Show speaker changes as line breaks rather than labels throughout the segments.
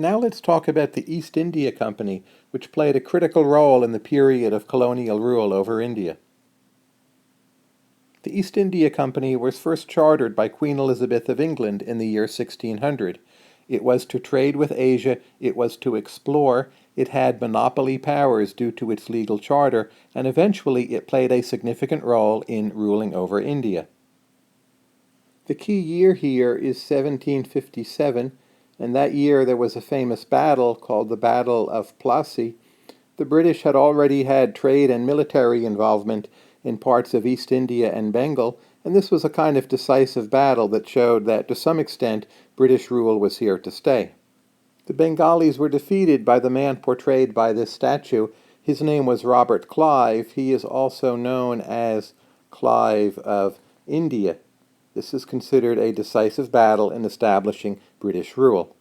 Now let's talk about the East India Company, which played a critical role in the period of colonial rule over India. The East India Company was first chartered by Queen Elizabeth of England in the year 1600. It was to trade with Asia, it was to explore, it had monopoly powers due to its legal charter, and eventually it played a significant role in ruling over India. The key year here is 1757, and that year there was a famous battle called the Battle of Plassey. The British had already had trade and military involvement in parts of East India and Bengal, and this was a kind of decisive battle that showed that, to some extent, British rule was here to stay. The Bengalis were defeated by the man portrayed by this statue. His name was Robert Clive. He is also known as Clive of India. This is considered a decisive battle in establishing British rule.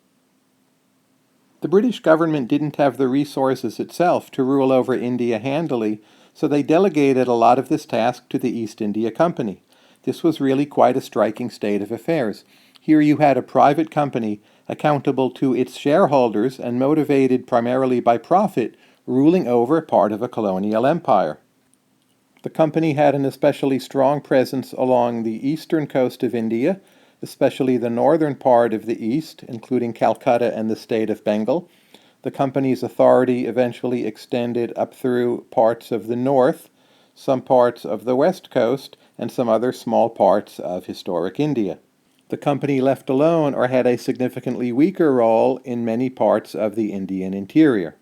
The British government didn't have the resources itself to rule over India handily, so they delegated a lot of this task to the East India Company. This was really quite a striking state of affairs. Here you had a private company accountable to its shareholders and motivated primarily by profit, ruling over part of a colonial empire. The company had an especially strong presence along the eastern coast of India, especially the northern part of the east, including Calcutta and the state of Bengal. The company's authority eventually extended up through parts of the north, some parts of the west coast, and some other small parts of historic India. The company left alone or had a significantly weaker role in many parts of the Indian interior.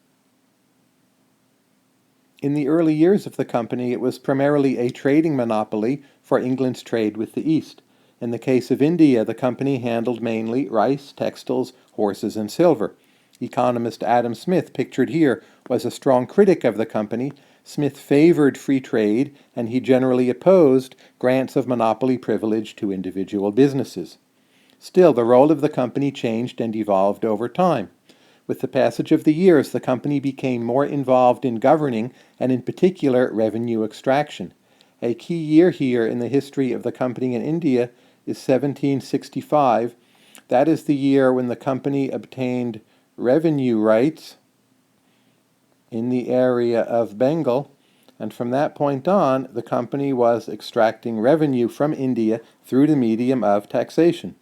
In the early years of the company, it was primarily a trading monopoly for England's trade with the East. In the case of India, the company handled mainly rice, textiles, horses, and silver. Economist Adam Smith, pictured here, was a strong critic of the company. Smith favored free trade, and he generally opposed grants of monopoly privilege to individual businesses. Still, the role of the company changed and evolved over time. With the passage of the years, the company became more involved in governing, and in particular, revenue extraction. A key year here in the history of the company in India is 1765. That is the year when the company obtained revenue rights in the area of Bengal, and from that point on, the company was extracting revenue from India through the medium of taxation.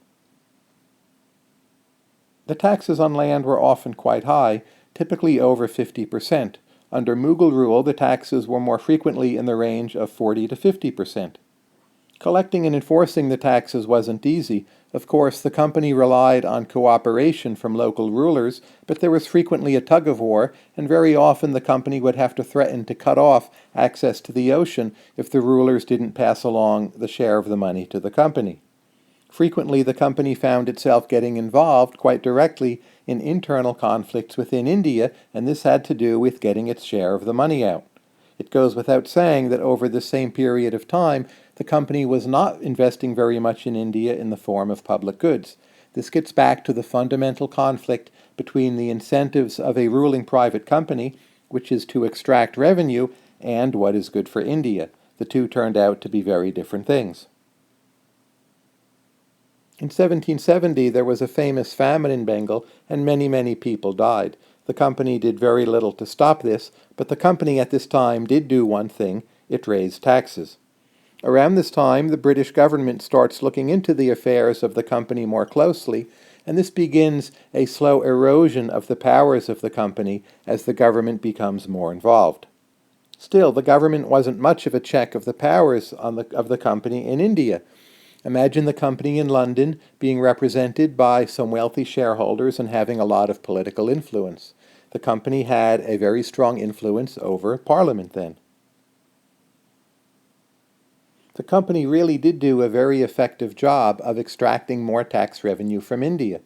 The taxes on land were often quite high, typically over 50%. Under Mughal rule, the taxes were more frequently in the range of 40 to 50%. Collecting and enforcing the taxes wasn't easy. Of course, the company relied on cooperation from local rulers, but there was frequently a tug-of-war, and very often the company would have to threaten to cut off access to the ocean if the rulers didn't pass along the share of the money to the company. Frequently, the company found itself getting involved quite directly in internal conflicts within India, and this had to do with getting its share of the money out. It goes without saying that over the same period of time, the company was not investing very much in India in the form of public goods. This gets back to the fundamental conflict between the incentives of a ruling private company, which is to extract revenue, and what is good for India. The two turned out to be very different things. In 1770, there was a famous famine in Bengal, and many people died. The company did very little to stop this, but the company at this time did do one thing: it raised taxes. Around this time, the British government starts looking into the affairs of the company more closely, and this begins a slow erosion of the powers of the company as the government becomes more involved. Still, the government wasn't much of a check of the powers of the company in India. Imagine the company in London being represented by some wealthy shareholders and having a lot of political influence. The company had a very strong influence over Parliament then. The company really did do a very effective job of extracting more tax revenue from India.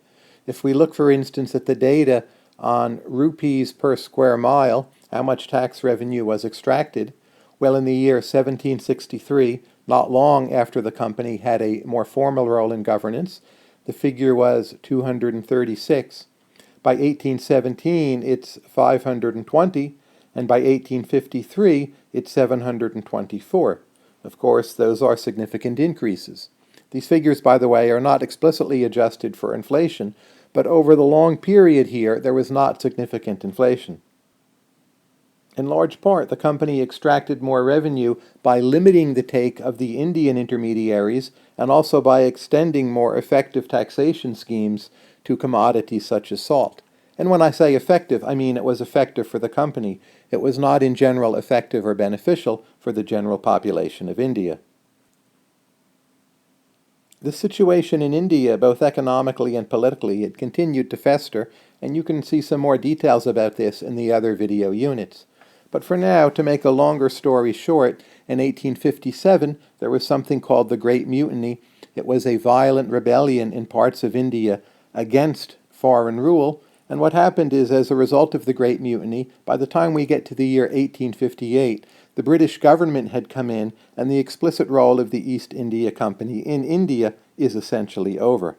If we look, for instance, at the data on rupees per square mile, how much tax revenue was extracted, well, in the year 1763, not long after the company had a more formal role in governance, the figure was 236. By 1817, it's 520, and by 1853, it's 724. Of course, those are significant increases. These figures, by the way, are not explicitly adjusted for inflation, but over the long period here, there was not significant inflation. In large part, the company extracted more revenue by limiting the take of the Indian intermediaries and also by extending more effective taxation schemes to commodities such as salt. And when I say effective, I mean it was effective for the company. It was not in general effective or beneficial for the general population of India. The situation in India, both economically and politically, it continued to fester, and you can see some more details about this in the other video units. But for now, to make a longer story short, in 1857 there was something called the Great Mutiny. It was a violent rebellion in parts of India against foreign rule, and what happened is, as a result of the Great Mutiny, by the time we get to the year 1858, the British government had come in, and the explicit role of the East India Company in India is essentially over.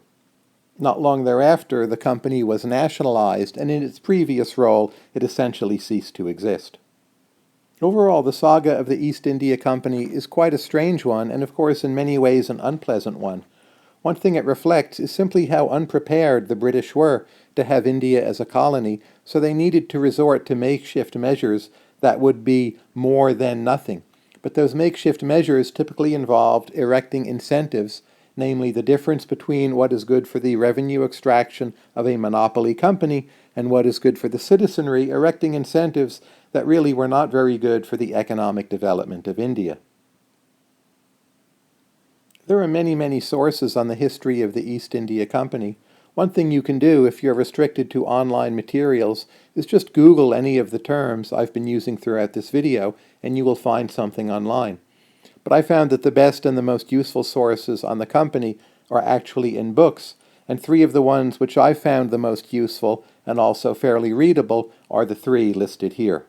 Not long thereafter, the company was nationalized, and in its previous role, it essentially ceased to exist. Overall, the saga of the East India Company is quite a strange one, and of course in many ways an unpleasant one. One thing it reflects is simply how unprepared the British were to have India as a colony, so they needed to resort to makeshift measures that would be more than nothing. But those makeshift measures typically involved erecting incentives, namely the difference between what is good for the revenue extraction of a monopoly company and what is good for the citizenry, erecting incentives that really were not very good for the economic development of India. There are many, many sources on the history of the East India Company. One thing you can do if you're restricted to online materials is just Google any of the terms I've been using throughout this video, and you will find something online. But I found that the best and the most useful sources on the company are actually in books, and three of the ones which I found the most useful and also fairly readable are the three listed here.